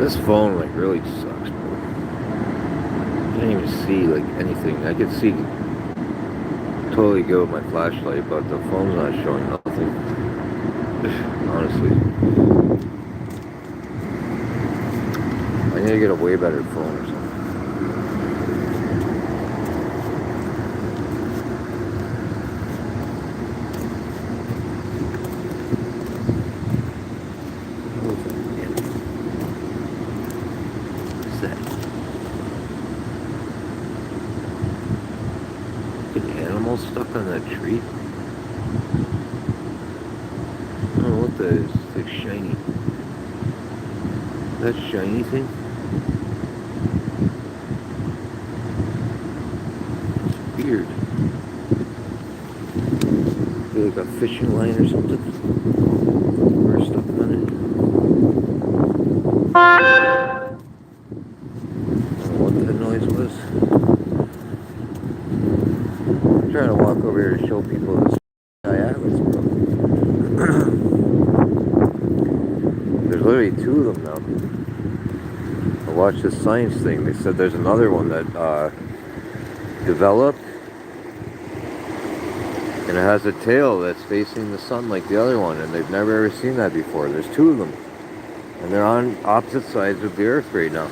This phone like really sucks, bro. Can't even see like anything. I can see totally good with my flashlight, but the phone's not showing nothing. Honestly, I need to get a way better phone or something. What's that? An animal stuck on that tree? I don't know what that is. It's like shiny. That shiny thing? It's weird. Feel like a fishing line or something. We're stuck on it. I don't know what that noise was. I'm trying to walk over here to show people this Sky Atlas, bro. There's literally two of them now. I watched this science thing. They said there's another one that developed, and it has a tail that's facing the sun like the other one, and they've never ever seen that before. There's two of them, and they're on opposite sides of the Earth right now.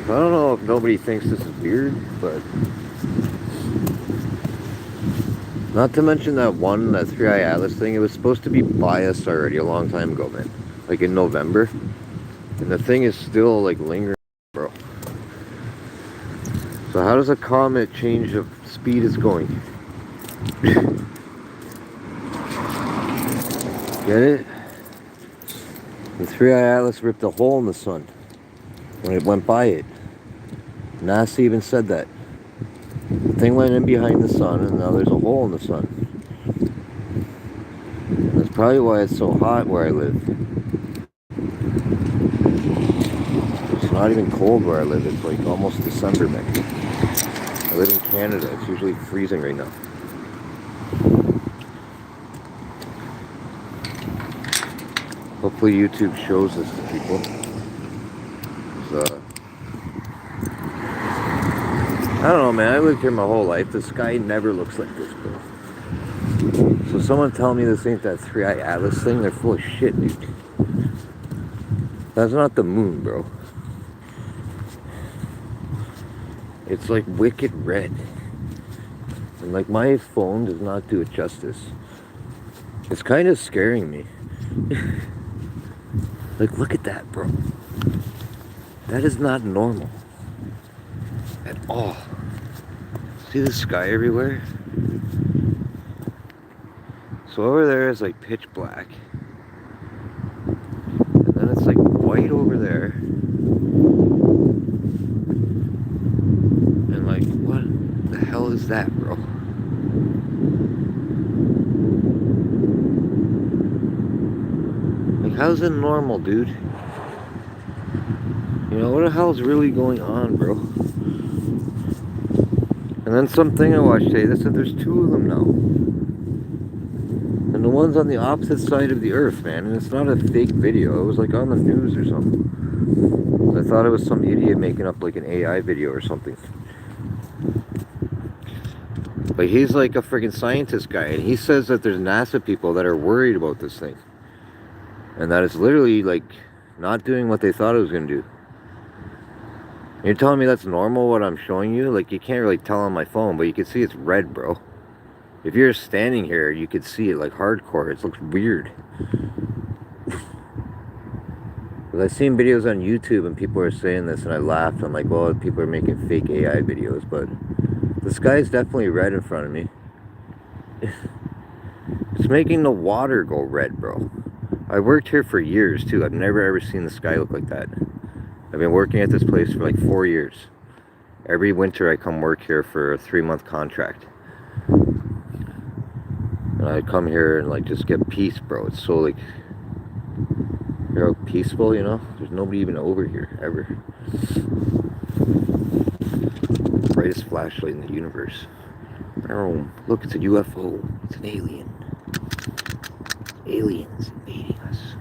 So I don't know if nobody thinks this is weird, but not to mention that 3i Atlas thing, it was supposed to be by us already a long time ago, man. Like in November. And the thing is still like lingering, bro. So how does a comet change the speed it's going? Get it? The 3i Atlas ripped a hole in the sun when it went by it. NASA even said that. The thing went in behind the sun, and now there's a hole in the sun. That's probably why it's so hot where I live. It's not even cold where I live. It's like almost December, man. I live in Canada. It's usually freezing right now. Hopefully YouTube shows this to people. I don't know, man. I lived here my whole life. The sky never looks like this, bro. So someone tell me this ain't that 3i Atlas thing. They're full of shit, dude. That's not the moon, bro. It's like wicked red. And like my phone does not do it justice. It's kind of scaring me. Like, look at that, bro. That is not normal. At all. See the sky everywhere? So over there is like pitch black. And then it's like white over there. And like, what the hell is that, bro? Like, how's it normal, dude? You know, what the hell's really going on, bro? And then something I watched today, they said there's two of them now. And the one's on the opposite side of the earth, man. And it's not a fake video. It was like on the news or something. I thought it was some idiot making up like an AI video or something. But he's like a freaking scientist guy. And he says that there's NASA people that are worried about this thing. And that it's literally like not doing what they thought it was going to do. You're telling me that's normal what I'm showing you? Like, you can't really tell on my phone, but you can see it's red, bro. If you're standing here, you could see it like hardcore. It looks weird. Because I've seen videos on YouTube and people are saying this and I laughed. I'm like, well, people are making fake AI videos, but the sky's definitely red in front of me. It's making the water go red, bro. I worked here for years, too. I've never ever seen the sky look like that. I've been working at this place for like 4 years. Every winter I come work here for a 3-month contract. And I come here and like just get peace, bro. It's so like, you're peaceful, you know? There's nobody even over here, ever. Brightest flashlight in the universe. Oh, look, it's a UFO. It's an alien. Aliens invading us.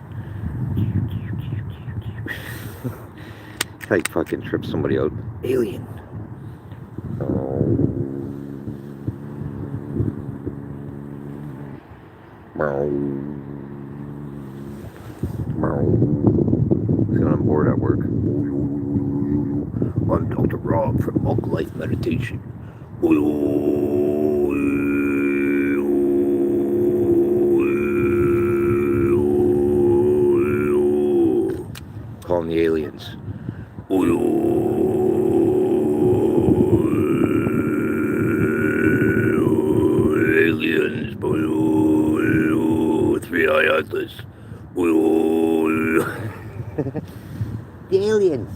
Hitchhike fucking tripped somebody out. Alien. Oh. See when I'm bored at work. I'm Dr. Rob from Monk Life Meditation. Calling the aliens. Aliens. Three-eye atlas. The aliens.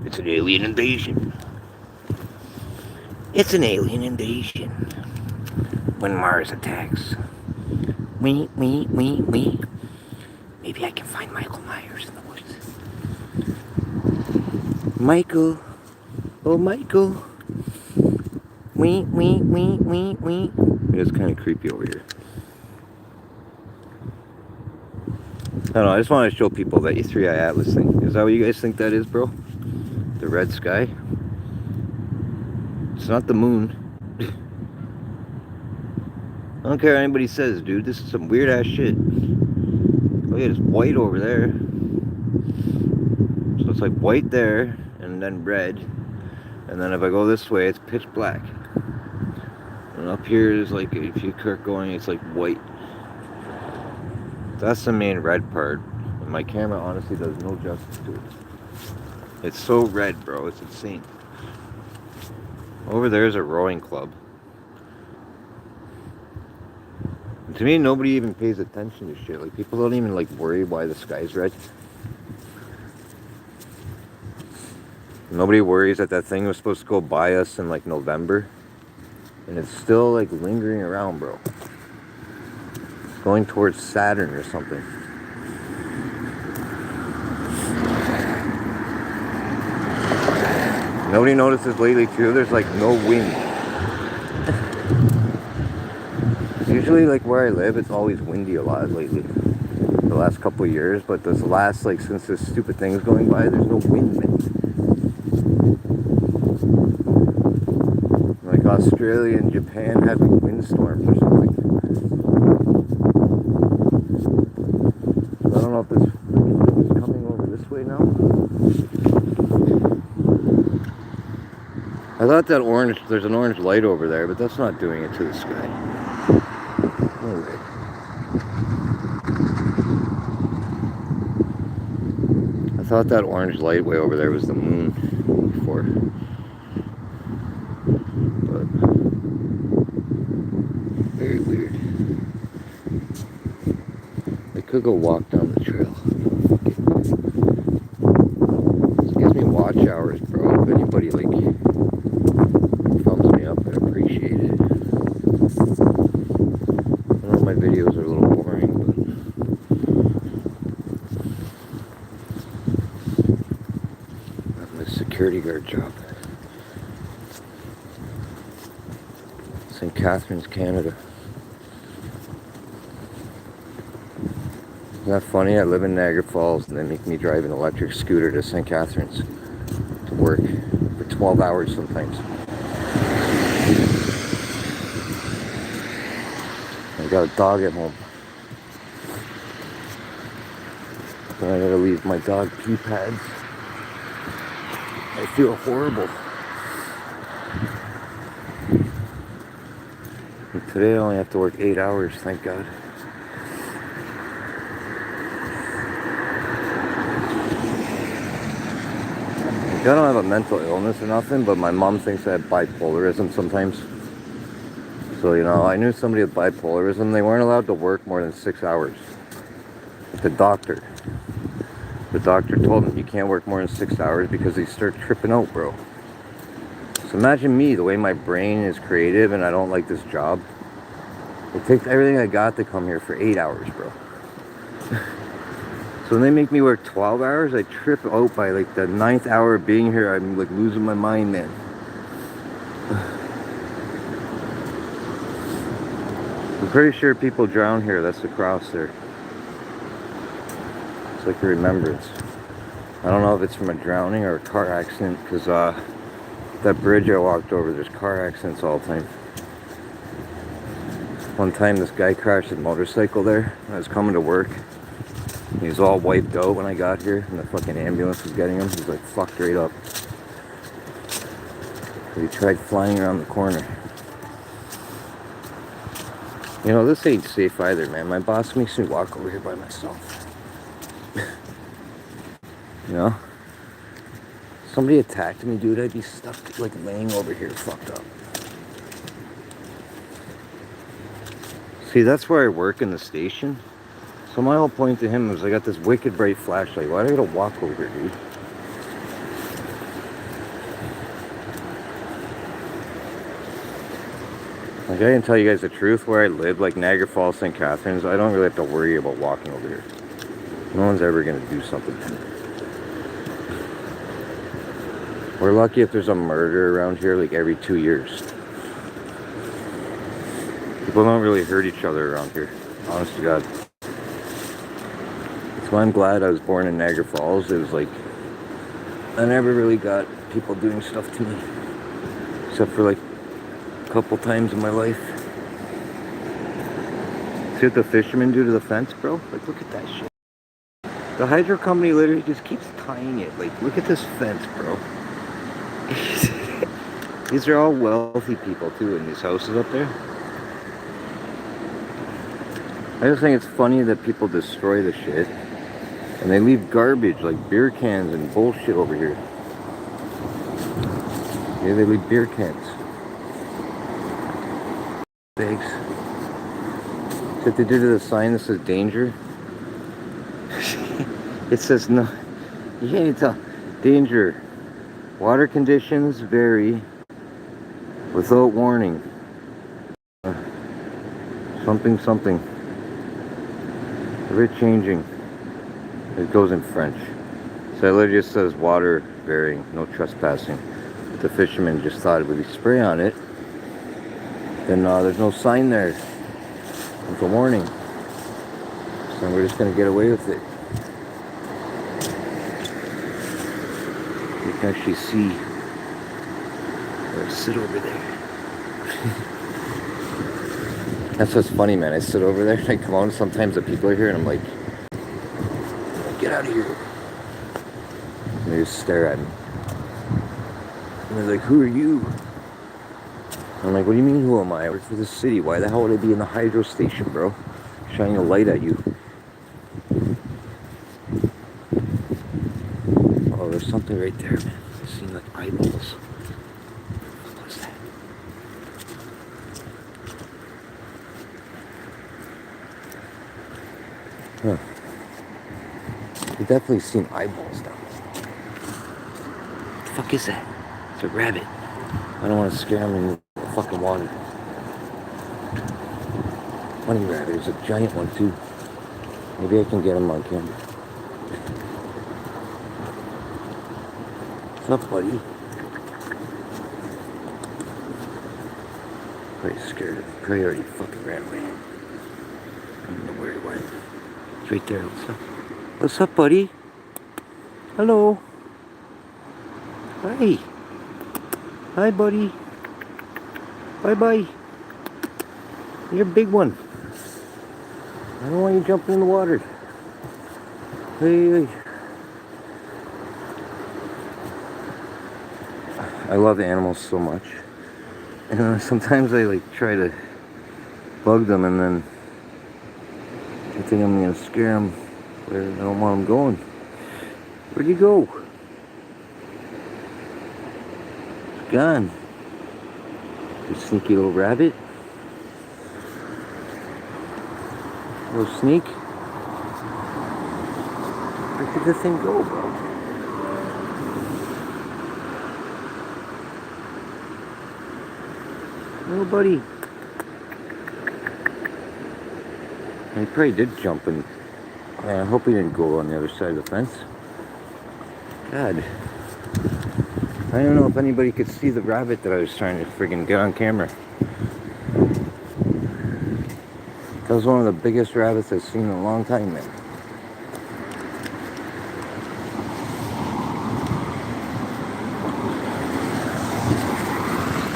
It's an alien invasion. It's an alien invasion. When Mars attacks. Maybe I can find Michael Myers in the woods. Michael. Oh, Michael. It's kind of creepy over here. I don't know, I just want to show people that E3I Atlas thing. Is that what you guys think that is, bro? The red sky? It's not the moon. I don't care what anybody says, dude. This is some weird ass shit. Look at it's white over there. So it's like white there, and then red. And then if I go this way, it's pitch black. And up here is like, if you keep going, it's like white. That's the main red part. And my camera honestly does no justice to it. It's so red, bro. It's insane. Over there's a rowing club. And to me, nobody even pays attention to shit. Like, people don't even, like, worry why the sky's red. Nobody worries that that thing was supposed to go by us in, like, November. And it's still, like, lingering around, bro. Going towards Saturn or something. Nobody notices lately too, there's like no wind. Usually like where I live, it's always windy a lot lately. The last couple of years, but this last, like, since this stupid thing's going by, there's no wind, man. Like Australia and Japan had like windstorms or something. I don't know if this is coming over this way now. I thought that orange, there's an orange light over there, but that's not doing it to the sky. Anyway. I thought that orange light way over there was the moon before. But very weird. I could go walk down the trail. This gives me watch hours, bro. If anybody like thumbs me up, I'd appreciate it. I know my videos are a little boring, but I'm a security guard job. St. Catharines, Canada. Isn't that funny? I live in Niagara Falls and they make me drive an electric scooter to St. Catharines to work for 12 hours sometimes. I got a dog at home. And I gotta leave my dog pee pads. I feel horrible. And today I only have to work 8 hours, thank God. I don't have a mental illness or nothing, but my mom thinks I have bipolarism sometimes. So, you know, I knew somebody with bipolarism. They weren't allowed to work more than 6 hours. The doctor told them you can't work more than 6 hours because they start tripping out, bro. So imagine me, the way my brain is creative and I don't like this job. It takes everything I got to come here for 8 hours, bro. So when they make me work 12 hours, I trip out by like the 9th hour of being here. I'm like losing my mind, man. I'm pretty sure people drown here. That's the cross there. It's like a remembrance. I don't know if it's from a drowning or a car accident, because that bridge I walked over, there's car accidents all the time. One time this guy crashed a motorcycle there. I was coming to work. He was all wiped out when I got here, and the fucking ambulance was getting him. He was like fucked right up. He tried flying around the corner. You know, this ain't safe either, man. My boss makes me walk over here by myself. You know? Somebody attacked me, dude, I'd be stuck, like, laying over here fucked up. See, that's where I work in the station. So my whole point to him was, I got this wicked bright flashlight. Why do I gotta walk over here, dude? Like, I can tell you guys the truth, where I live, like Niagara Falls, St. Catharines, I don't really have to worry about walking over here. No one's ever gonna do something to me. We're lucky if there's a murder around here, like, every 2 years. People don't really hurt each other around here, honest to God. That's why I'm glad I was born in Niagara Falls. It was like, I never really got people doing stuff to me, except for like a couple times in my life. See what the fishermen do to the fence, bro? Like, look at that shit. The hydro company literally just keeps tying it. Like, look at this fence, bro. These are all wealthy people too in these houses up there. I just think it's funny that people destroy the shit and they leave garbage like beer cans and bullshit over here. Yeah, they leave beer cans. Thanks. What they do to the sign that says danger? It says no. You can't even tell. Danger. Water conditions vary without warning. Something, something. Ever changing. It goes in French. So it literally just says water varying, no trespassing. The fishermen just thought it would be spray on it. Then there's no sign there. It's a warning. So we're just gonna get away with it. You can actually see where I sit over there. That's what's funny, man. I sit over there and I come on. Sometimes the people are here and I'm like, get out of here. And they just stare at me. And they're like, who are you? I'm like, what do you mean, who am I? I work for the city. Why the hell would I be in the hydro station, bro? Shining a light at you. Oh, there's something right there, man. I see like eyeballs. What's that? Huh. You've definitely seen eyeballs down there. What the fuck is that? It's a rabbit. I don't want to scare him in the fucking water. Funny rabbit. There's a giant one too. Maybe I can get him on camera. What's up, buddy? Pretty scared of him. Probably already fucking ran away. I don't know where he went. It's right there. What's up? What's up, buddy? Hello. Hi. Hi, buddy. Bye-bye. You're a big one. I don't want you jumping in the water. Hey. I love animals so much. And sometimes I like try to bug them and then I think I'm gonna scare them where I don't want them going. Where'd you go? It's gone. You sneaky little rabbit. Little sneak. Where did the thing go, bro? Little buddy. He probably did jump in. I hope he didn't go on the other side of the fence. God. I don't know if anybody could see the rabbit that I was trying to friggin' get on camera. That was one of the biggest rabbits I've seen in a long time, man.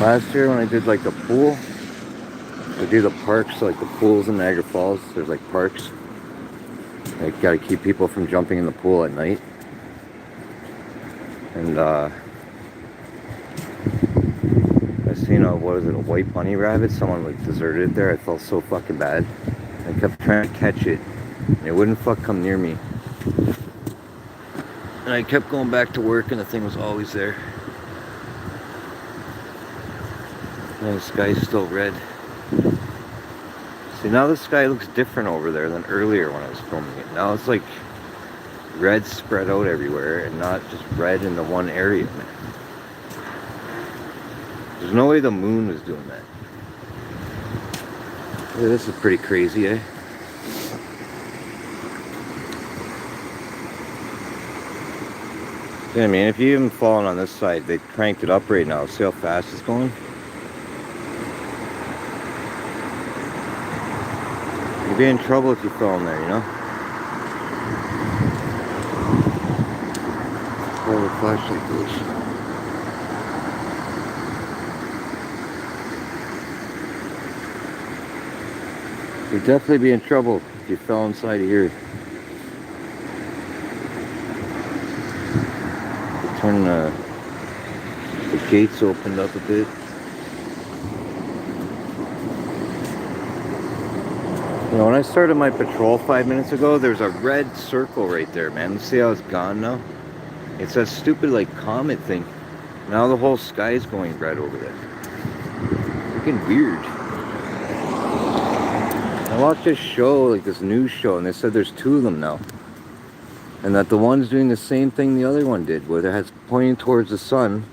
Last year when I did like the pool, I do the parks, like the pools in Niagara Falls. There's like parks. I gotta keep people from jumping in the pool at night. And I seen a, what is it, a white bunny rabbit? Someone like deserted it there. I felt so fucking bad. I kept trying to catch it. And it wouldn't fuck come near me. And I kept going back to work and the thing was always there. And the sky's still red. See, now the sky looks different over there than earlier when I was filming it. Now it's like red spread out everywhere and not just red in the one area, man. There's no way the moon was doing that. Yeah, this is pretty crazy, eh? Yeah, man, if you haven't fallen on this side, they cranked it up right now. See how fast it's going? You'd be in trouble if you fell in there, you know? Where the flashlight goes. You'd definitely be in trouble if you fell inside of here. Turn the gates opened up a bit. You know, when I started my patrol 5 minutes ago, there's a red circle right there, man. See how it's gone now? It's that stupid, like, comet thing. Now the whole sky is going red over there. Freaking weird. I watched this show, like this news show, and they said there's 2 of them now. And that the one's doing the same thing the other one did, where it's pointing towards the sun,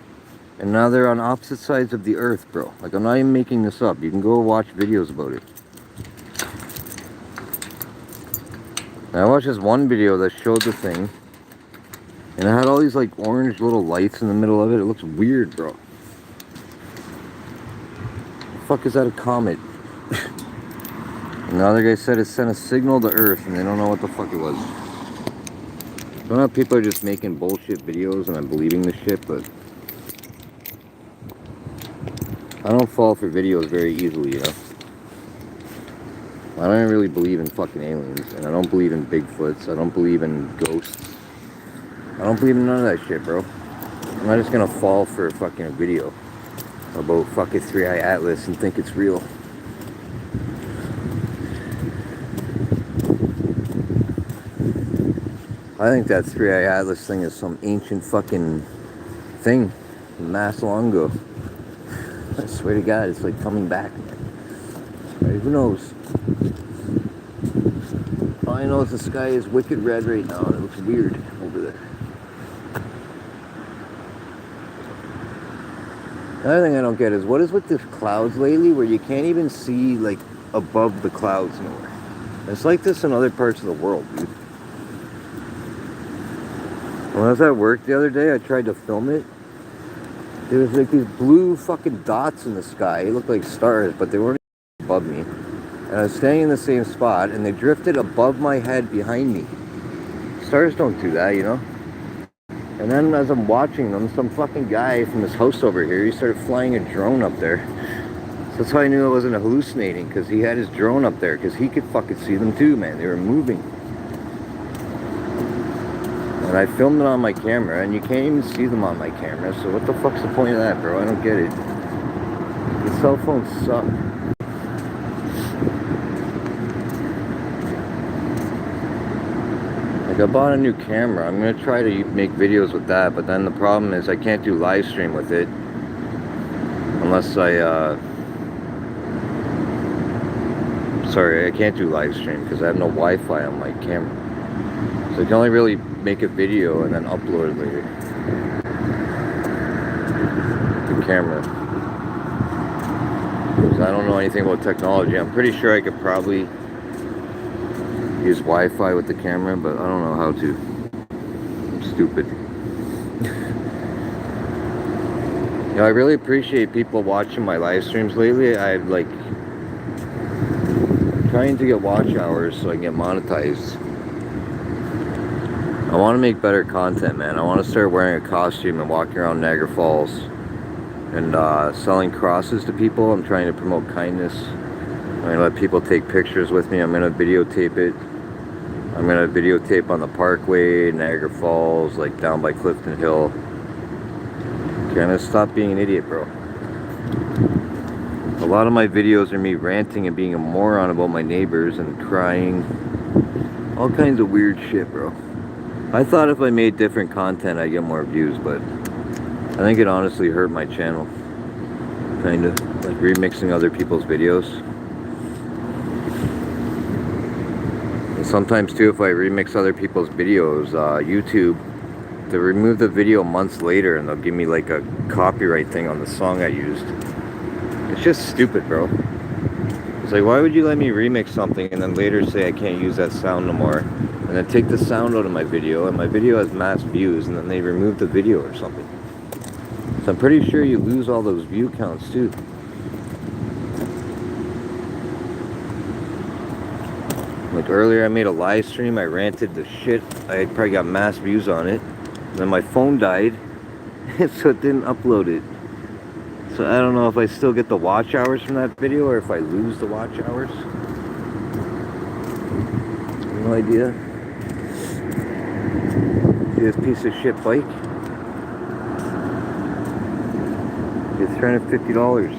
and now they're on opposite sides of the earth, bro. Like, I'm not even making this up. You can go watch videos about it. And I watched this one video that showed the thing, and it had all these, like, orange little lights in the middle of it. It looks weird, bro. The fuck is that, a comet? And the other guy said it sent a signal to Earth, and they don't know what the fuck it was. I don't know if people are just making bullshit videos and I'm believing this shit, but I don't fall for videos very easily, you know? I don't really believe in fucking aliens, and I don't believe in Bigfoots, I don't believe in ghosts. I don't believe in none of that shit, bro. I'm not just gonna fall for a fucking video about fucking 3i Atlas and think it's real. I think that 3i Atlas thing is some ancient fucking thing from mass long ago. I swear to God, it's like coming back. Right, who knows? All I know is the sky is wicked red right now and it looks weird over there. Another thing I don't get is what is with the clouds lately where you can't even see like above the clouds nowhere. It's like this in other parts of the world, dude. When I was at work the other day, I tried to film it. There was like these blue fucking dots in the sky. It looked like stars, but they weren't above me. And I was standing in the same spot, and they drifted above my head behind me. Stars don't do that, you know? And then as I'm watching them, some fucking guy from his house over here, he started flying a drone up there. So that's how I knew I wasn't hallucinating, because he had his drone up there, because he could fucking see them too, man. They were moving. And I filmed it on my camera, and you can't even see them on my camera, so what the fuck's the point of that, bro? I don't get it. The cell phones suck. Like, I bought a new camera. I'm gonna try to make videos with that, but then the problem is I can't do live stream with it. Unless I, sorry, I can't do live stream because I have no Wi-Fi on my camera. So I can only really make a video and then upload it later. The camera. Because I don't know anything about technology. I'm pretty sure I could probably use Wi-Fi with the camera, but I don't know how to. I'm stupid. You know, I really appreciate people watching my live streams lately. I'm like trying to get watch hours so I can get monetized. I want to make better content, man. I want to start wearing a costume and walking around Niagara Falls. and selling crosses to people. I'm trying to promote kindness. I'm going to let people take pictures with me. I'm going to videotape it. I'm going to videotape on the Parkway, Niagara Falls, like down by Clifton Hill. Okay, I'm going to stop being an idiot, bro. A lot of my videos are me ranting and being a moron about my neighbors and crying. All kinds of weird shit, bro. I thought if I made different content I'd get more views, but I think it honestly hurt my channel. Kind of like remixing other people's videos. And sometimes too, if I remix other people's videos, YouTube, they remove the video months later and they'll give me like a copyright thing on the song I used. It's just stupid, bro. It's like, why would you let me remix something and then later say I can't use that sound no more? And then take the sound out of my video, and my video has mass views, and then they remove the video or something. So I'm pretty sure you lose all those view counts too. Like earlier I made a live stream, I ranted the shit. I probably got mass views on it. And then my phone died, so it didn't upload it. So I don't know if I still get the watch hours from that video or if I lose the watch hours. No idea. See this piece of shit bike? It's $350.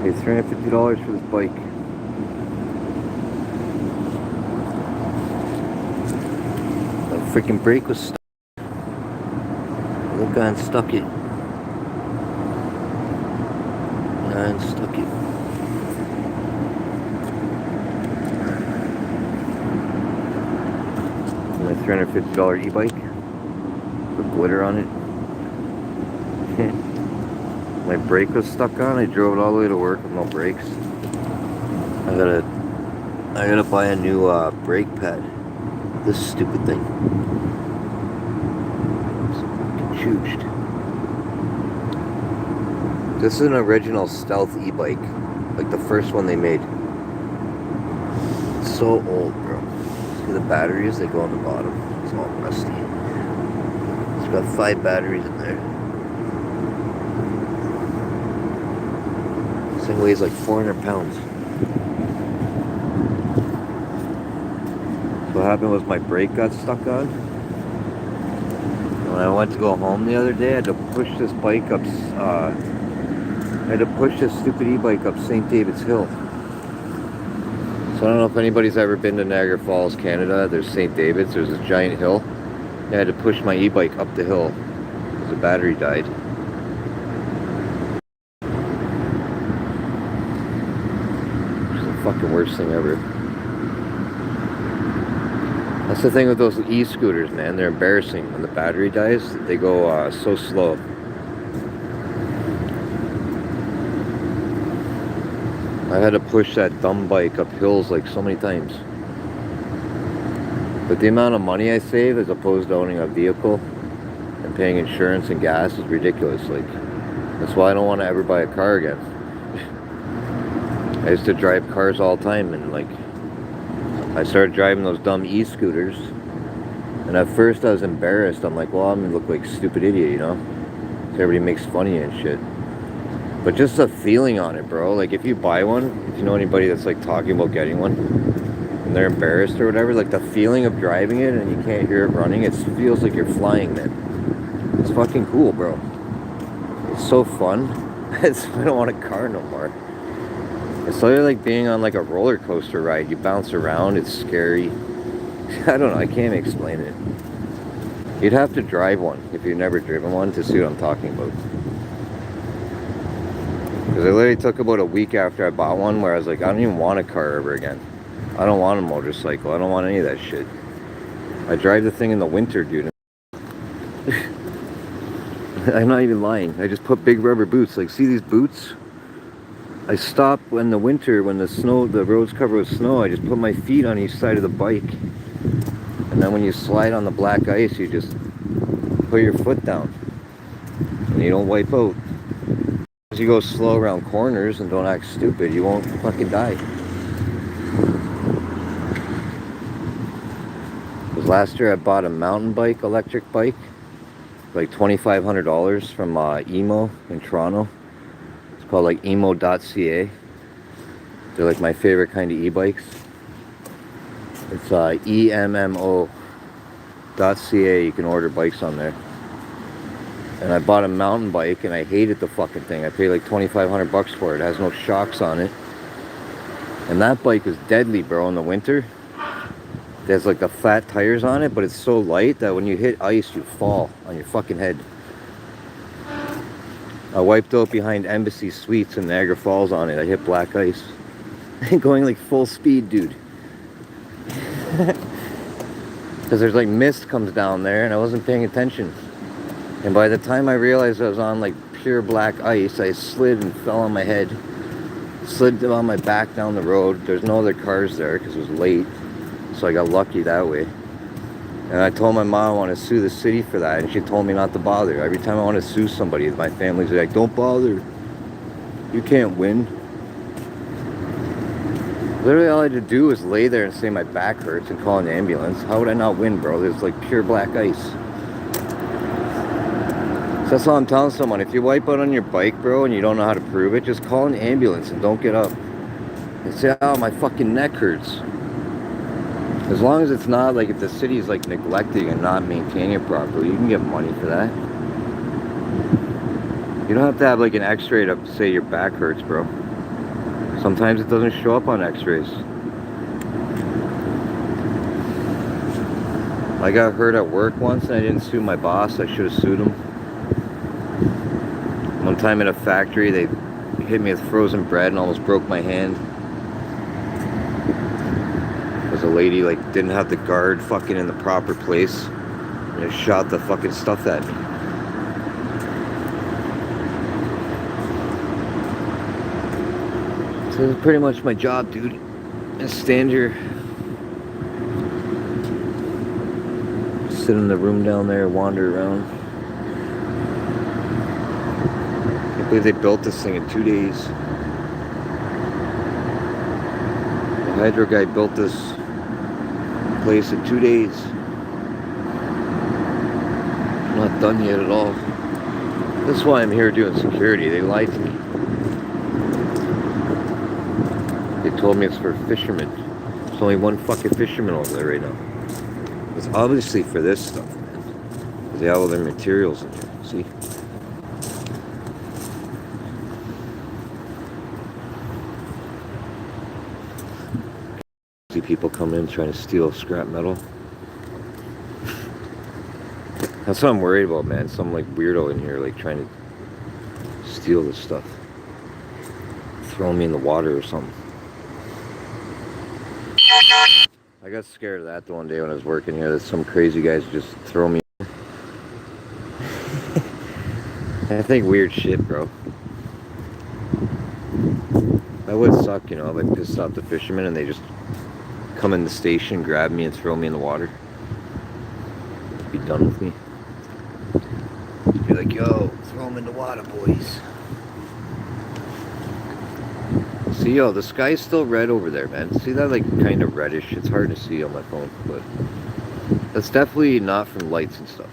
It's $350 for this bike. The freaking brake was stuck. The guy unstuck it. I unstuck it. My $350 e-bike. Put glitter on it. My brake was stuck on. I drove it all the way to work with no brakes. I gotta buy a new brake pad. This stupid thing. Chooched. This is an original Stealth e-bike, like the first one they made. It's so old, bro. See the batteries? They go on the bottom. It's all rusty. It's got 5 batteries in there. This thing weighs like 400 pounds. So what happened was my brake got stuck on. When I went to go home the other day, I had to push this bike up, I had to push this stupid e-bike up St. David's Hill. So I don't know if anybody's ever been to Niagara Falls, Canada. There's St. David's, there's this giant hill. I had to push my e-bike up the hill because the battery died. It's the fucking worst thing ever. That's the thing with those e-scooters, man. They're embarrassing. When the battery dies, they go so slow. I had to push that dumb bike up hills like so many times. But the amount of money I save as opposed to owning a vehicle and paying insurance and gas is ridiculous. Like, that's why I don't want to ever buy a car again. I used to drive cars all the time, and like, I started driving those dumb e-scooters, and at first I was embarrassed. I'm like, well, I'm gonna look like a stupid idiot, you know? So everybody makes fun of you and shit. But just the feeling on it, bro. Like, if you buy one, if you know anybody that's like talking about getting one, and they're embarrassed or whatever, like the feeling of driving it and you can't hear it running, it feels like you're flying, man. It's fucking cool, bro. It's so fun. I don't want a car no more. It's literally like being on like a roller coaster ride. You bounce around, it's scary. I don't know, I can't explain it. You'd have to drive one if you've never driven one to see what I'm talking about. Because it literally took about a week after I bought one where I was like, I don't even want a car ever again. I don't want a motorcycle. I don't want any of that shit. I drive the thing in the winter, dude. I'm not even lying. I just put big rubber boots. Like, see these boots? I stop when the winter, when the road's covered with snow, I just put my feet on each side of the bike. And then when you slide on the black ice, you just put your foot down. And you don't wipe out. As you go slow around corners and don't act stupid, you won't fucking die. Because last year I bought a mountain bike, electric bike. like $2,500 from Emo in Toronto. It's called like emo.ca. They're like my favorite kind of e-bikes. It's EMMO.ca. You can order bikes on there. And I bought a mountain bike and I hated the fucking thing. I paid like $2,500 for it. It has no shocks on it. And that bike is deadly, bro, in the winter. There's like the flat tires on it, but it's so light that when you hit ice, you fall on your fucking head. I wiped out behind Embassy Suites in Niagara Falls on it. I hit black ice. Going like full speed, dude. Because there's like mist comes down there and I wasn't paying attention. And by the time I realized I was on like pure black ice, I slid and fell on my head. Slid on my back down the road. There's no other cars there because it was late. So I got lucky that way. And I told my mom I want to sue the city for that. And she told me not to bother. Every time I want to sue somebody, my family's like, don't bother. You can't win. Literally all I had to do was lay there and say my back hurts and call an ambulance. How would I not win, bro? There's like pure black ice. So that's all I'm telling someone. If you wipe out on your bike, bro, and you don't know how to prove it, just call an ambulance and don't get up. And say, oh, my fucking neck hurts. As long as it's not like if the city's like neglecting and not maintaining it properly, you can get money for that. You don't have to have like an x-ray to say your back hurts, bro. Sometimes it doesn't show up on x-rays. I got hurt at work once and I didn't sue my boss. I should have sued him. One time in a factory, they hit me with frozen bread and almost broke my hand. Because a lady like didn't have the guard fucking in the proper place. And it shot the fucking stuff at me. So this is pretty much my job, dude. Just stand here. Sit in the room down there, wander around. I can't believe they built this thing in 2 days. The hydro guy built this place in 2 days. Not done yet at all. This is why I'm here doing security. They lied to me. They told me it's for fishermen. There's only one fucking fisherman over there right now. It's obviously for this stuff, man. Because they have all their materials in here. See? See people come in trying to steal scrap metal. That's what I'm worried about, man. Some like weirdo in here like trying to steal this stuff. Throw me in the water or something. I got scared of that the one day when I was working here, that some crazy guys just throw me. I think weird shit, bro. That would suck, you know, if I pissed off the fishermen and they just come in the station, grab me and throw me in the water. Be done with me. Be like, yo, throw them in the water, boys. See, yo, the sky's still red over there, man. See that, like, kind of reddish? It's hard to see on my phone, but that's definitely not from lights and stuff.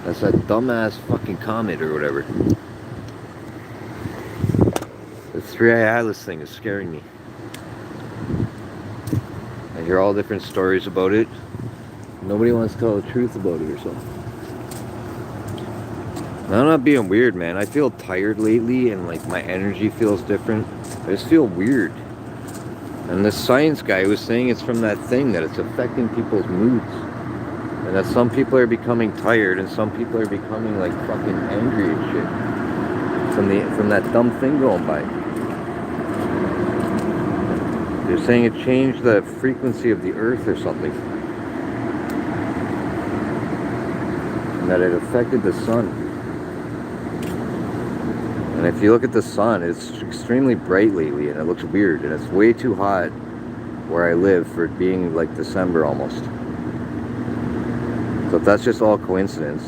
That's that dumbass fucking comet or whatever. The 3i Atlas thing is scaring me. I hear all different stories about it. Nobody wants to tell the truth about it or something. I'm not being weird, man. I feel tired lately and like my energy feels different. I just feel weird. And this science guy was saying it's from that thing, that it's affecting people's moods. And that some people are becoming tired and some people are becoming like fucking angry and shit. From that dumb thing going by. They're saying it changed the frequency of the earth or something. And that it affected the sun. And if you look at the sun, it's extremely bright lately and it looks weird. And it's way too hot where I live for it being like December almost. So if that's just all coincidence.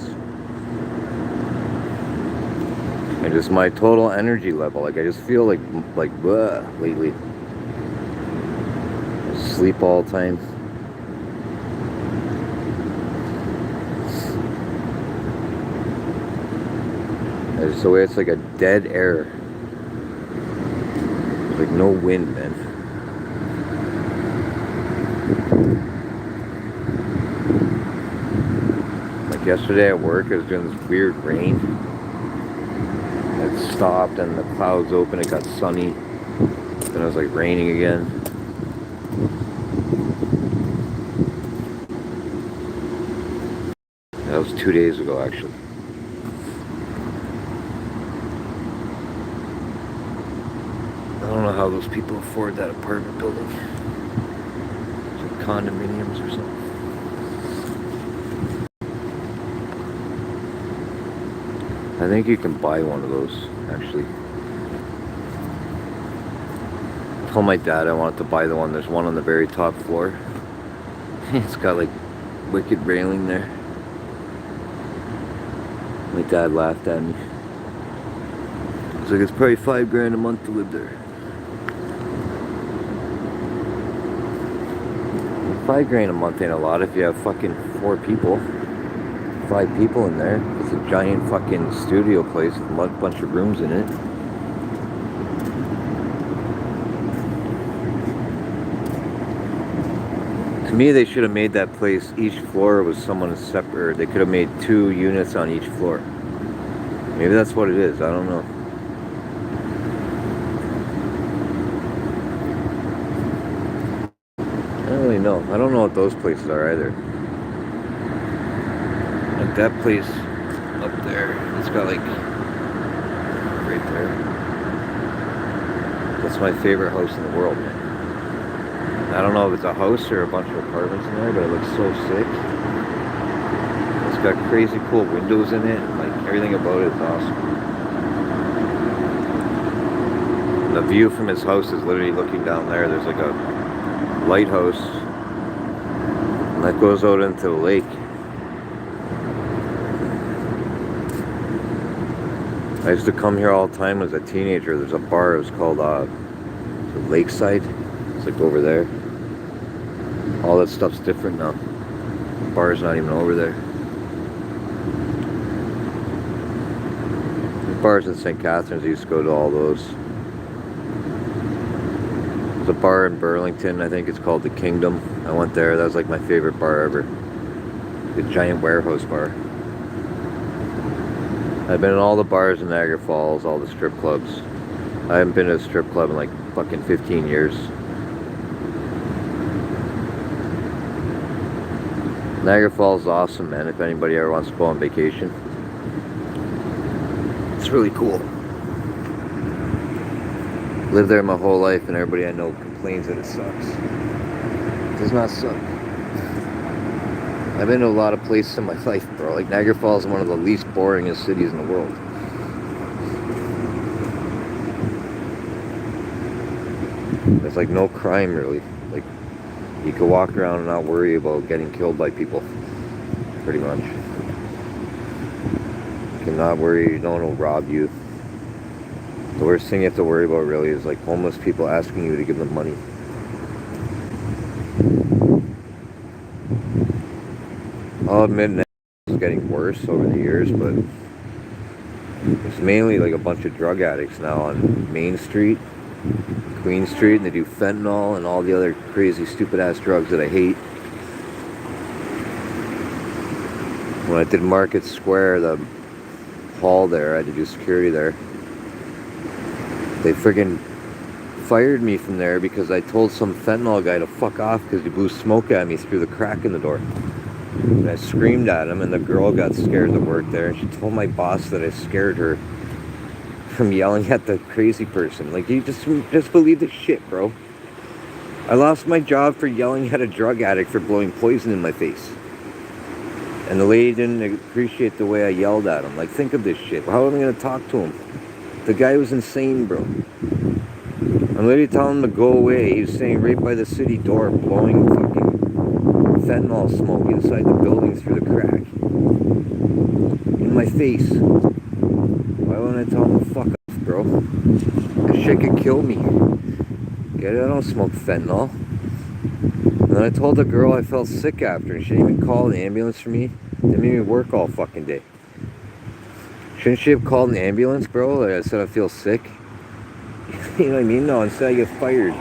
And just my total energy level. Like I just feel like bleh lately. I sleep all the time. Just the way it's like a dead air. Like no wind, man. Like yesterday at work, it was doing this weird rain. It stopped and the clouds opened, it got sunny. Then it was like raining again. That was 2 days ago, actually. I don't know how those people afford that apartment building. It's like condominiums or something. I think you can buy one of those, actually. I told my dad I wanted to buy the one. There's one on the very top floor. It's got like wicked railing there. My dad laughed at me. He's like, it's probably $5,000 a month to live there. $5,000 a month ain't a lot if you have fucking 4 people. 5 people in there. It's a giant fucking studio place with a bunch of rooms in it. To me, they should have made that place, each floor was someone separate. They could have made 2 units on each floor. Maybe that's what it is. I don't know. I don't really know. I don't know what those places are either. Like that place up there, it's got like right there. That's my favorite house in the world, man. I don't know if it's a house or a bunch of apartments in there, but it looks so sick. It's got crazy cool windows in it. Like everything about it is awesome. The view from his house is literally looking down there. There's like a lighthouse, and that goes out into the lake. I used to come here all the time as a teenager. There's a bar, it was called Lakeside. It's like over there. All that stuff's different now. The bar's not even over there. The bars in St. Catharines, I used to go to all those. There's a bar in Burlington, I think it's called The Kingdom. I went there, that was like my favorite bar ever. The giant warehouse bar. I've been in all the bars in Niagara Falls, all the strip clubs. I haven't been to a strip club in like fucking 15 years. Niagara Falls is awesome, man, if anybody ever wants to go on vacation. It's really cool. Lived there my whole life and everybody I know complains that it sucks. It does not suck. I've been to a lot of places in my life, bro. Like Niagara Falls is one of the least boringest cities in the world. There's like no crime really. Like you can walk around and not worry about getting killed by people. Pretty much. You cannot worry, no one will rob you. The worst thing you have to worry about really is like homeless people asking you to give them money. I'll admit it's getting worse over the years, but it's mainly like a bunch of drug addicts now on Main Street, Queen Street, and they do fentanyl and all the other crazy stupid ass drugs that I hate. When I did Market Square, the hall there, I had to do security there. They friggin' fired me from there because I told some fentanyl guy to fuck off because he blew smoke at me through the crack in the door. And I screamed at him, and the girl got scared that worked there, and she told my boss that I scared her from yelling at the crazy person. Like, you just believe this shit, bro. I lost my job for yelling at a drug addict for blowing poison in my face. And the lady didn't appreciate the way I yelled at him. Like, think of this shit. How am I going to talk to him? The guy was insane, bro. I'm literally telling him to go away. He was staying right by the city door, blowing fucking fentanyl smoke inside the building through the crack. In my face. Why wouldn't I tell him to fuck off, bro? This shit could kill me. Get it? I don't smoke fentanyl. And then I told the girl I felt sick after, and she didn't even call the ambulance for me. They made me work all fucking day. Shouldn't she have called an ambulance, bro? Like I said, I feel sick. You know what I mean? No, instead I get fired.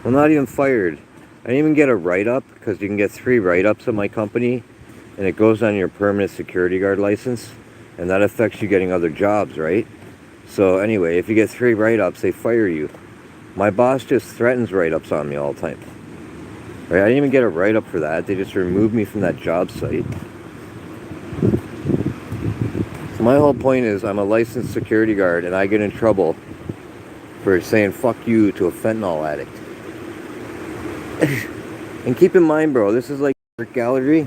Well, not even fired. I didn't even get a write-up, because you can get 3 write-ups at my company, and it goes on your permanent security guard license, and that affects you getting other jobs, right? So anyway, if you get 3 write-ups, they fire you. My boss just threatens write-ups on me all the time. Right? I didn't even get a write-up for that. They just removed me from that job site. So my whole point is I'm a licensed security guard, and I get in trouble for saying fuck you to a fentanyl addict. And keep in mind, bro, this is like a gallery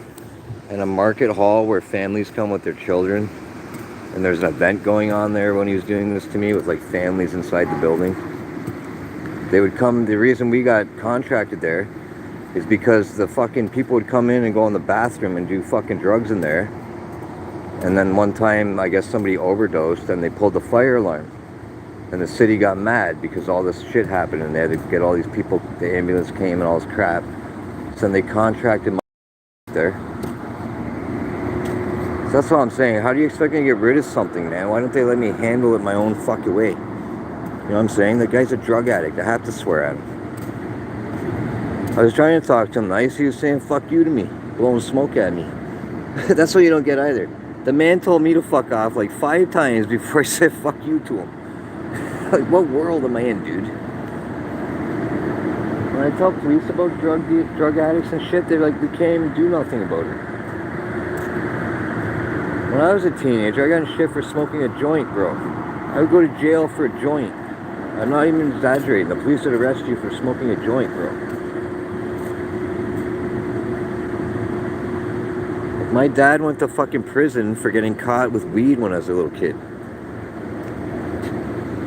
and a market hall where families come with their children. And there's an event going on there when he was doing this to me with like families inside the building. They would come, the reason we got contracted there is because the fucking people would come in and go in the bathroom and do fucking drugs in there. And then one time, I guess somebody overdosed and they pulled the fire alarm. And the city got mad because all this shit happened and they had to get all these people, the ambulance came and all this crap. So then they contracted my there. So that's what I'm saying. How do you expect me to get rid of something, man? Why don't they let me handle it my own fucking way? You know what I'm saying? The guy's a drug addict. I have to swear at him. I was trying to talk to him nice. He was saying fuck you to me, blowing smoke at me. That's what you don't get either. The man told me to fuck off like 5 times before I said fuck you to him. Like, what world am I in, dude? When I tell police about drug addicts and shit, they're like, we can't even do nothing about it. When I was a teenager, I got in shit for smoking a joint, bro. I would go to jail for a joint. I'm not even exaggerating. The police would arrest you for smoking a joint, bro. My dad went to fucking prison for getting caught with weed when I was a little kid.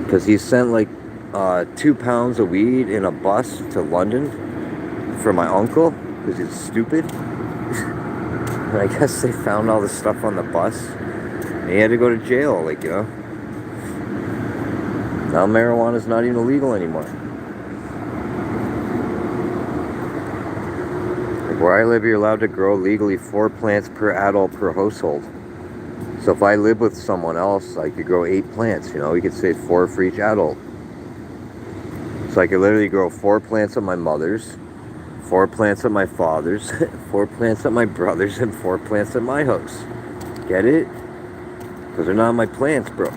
Because he sent like 2 pounds of weed in a bus to London for my uncle, because he's stupid. And I guess they found all this stuff on the bus. And he had to go to jail, like, you know. Now marijuana's not even illegal anymore. Like where I live, you're allowed to grow legally 4 plants per adult per household. So if I live with someone else, I could grow 8 plants, you know. We could say 4 for each adult. So I could literally grow 4 plants at my mother's, 4 plants at my father's, 4 plants at my brother's, and 4 plants at my house. Get it? Because they're not my plants, bro.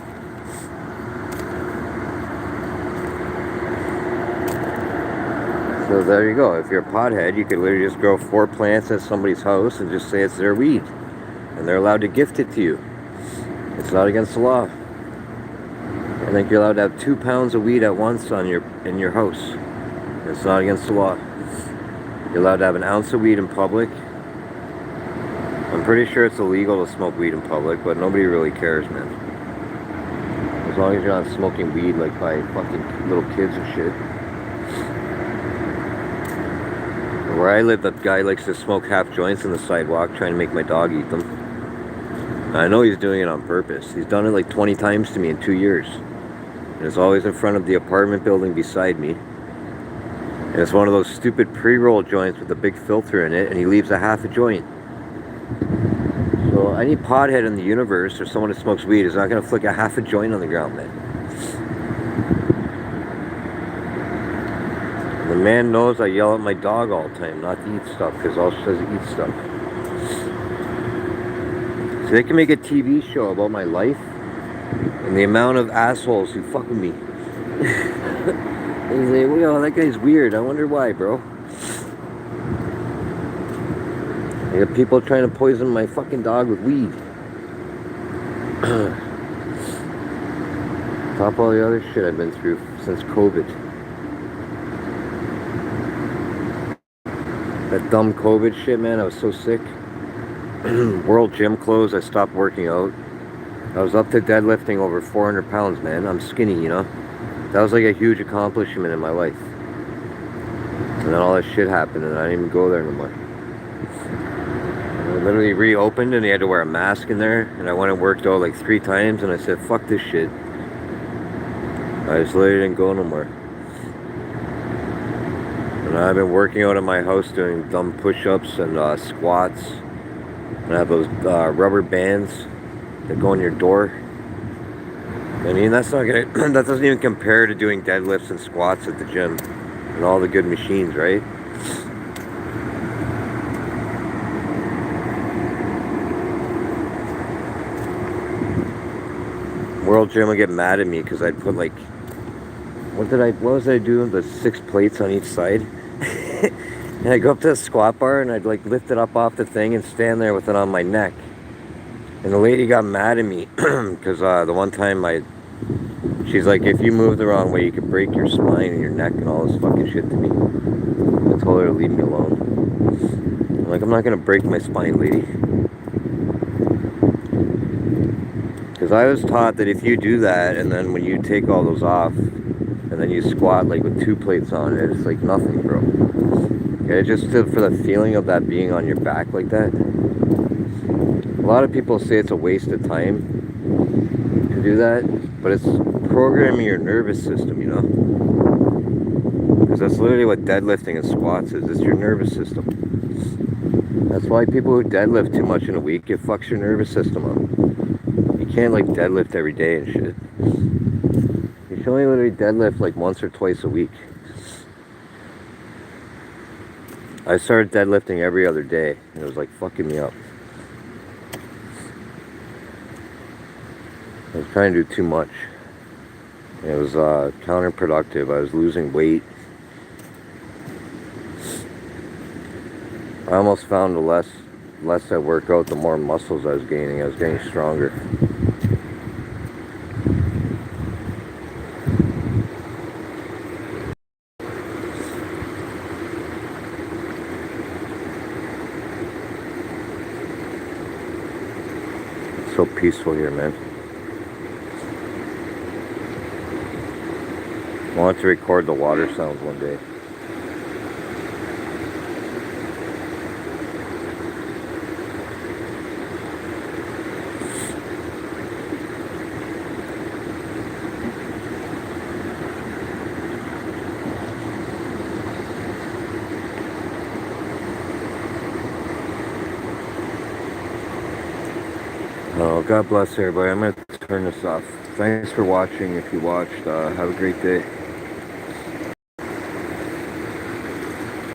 So there you go. If you're a pothead, you could literally just grow 4 plants at somebody's house and just say it's their weed. And they're allowed to gift it to you. It's not against the law. I think you're allowed to have 2 pounds of weed at once in your house. It's not against the law. You're allowed to have an ounce of weed in public. I'm pretty sure it's illegal to smoke weed in public, but nobody really cares, man. As long as you're not smoking weed like by fucking little kids and shit. Where I live, that guy likes to smoke half joints on the sidewalk, trying to make my dog eat them. I know he's doing it on purpose. He's done it like 20 times to me in 2 years. And it's always in front of the apartment building beside me. And it's one of those stupid pre-roll joints with a big filter in it, and he leaves a half a joint. So any pothead in the universe or someone who smokes weed is not going to flick a half a joint on the ground, man. The man knows I yell at my dog all the time not to eat stuff, because all she does is eat stuff. So they can make a TV show about my life and the amount of assholes who fuck with me. They say, well, that guy's weird. I wonder why, bro. I got people trying to poison my fucking dog with weed. Top all the other shit I've been through since COVID. That dumb COVID shit, man, I was so sick. World Gym closed, I stopped working out. I was up to deadlifting over 400 pounds, man. I'm skinny, you know. That was like a huge accomplishment in my life. And then all that shit happened and I didn't even go there no more. I literally reopened and they had to wear a mask in there. And I went and worked out like 3 times and I said, fuck this shit. I just literally didn't go no more. And I've been working out at my house doing dumb push-ups and squats. And have those rubber bands that go on your door. I mean, that's not gonna. That doesn't even compare to doing deadlifts and squats at the gym and all the good machines, right? World Gym would get mad at me because I'd put like, what was I doing? The 6 plates on each side. And I'd go up to the squat bar and I'd like lift it up off the thing and stand there with it on my neck. And the lady got mad at me because the one time she's like, if you move the wrong way, you could break your spine and your neck and all this fucking shit to me. I told her to leave me alone. I'm like, I'm not gonna break my spine, lady. Because I was taught that if you do that, and then when you take all those off, and then you squat like with 2 plates on it, it's like nothing, bro. Okay, just for the feeling of that being on your back like that. A lot of people say it's a waste of time to do that, but it's programming your nervous system, you know? Because that's literally what deadlifting and squats is. It's your nervous system. That's why people who deadlift too much in a week, it fucks your nervous system up. You can't like deadlift every day and shit. You should only literally deadlift like once or twice a week. I started deadlifting every other day, and it was like fucking me up. I was trying to do too much. It was counterproductive. I was losing weight. I almost found the less I work out, the more muscles I was gaining. I was getting stronger. It's so peaceful here, man. I want to record the water sounds one day. Oh, God bless everybody. I'm going to turn this off. Thanks for watching. If you watched, have a great day.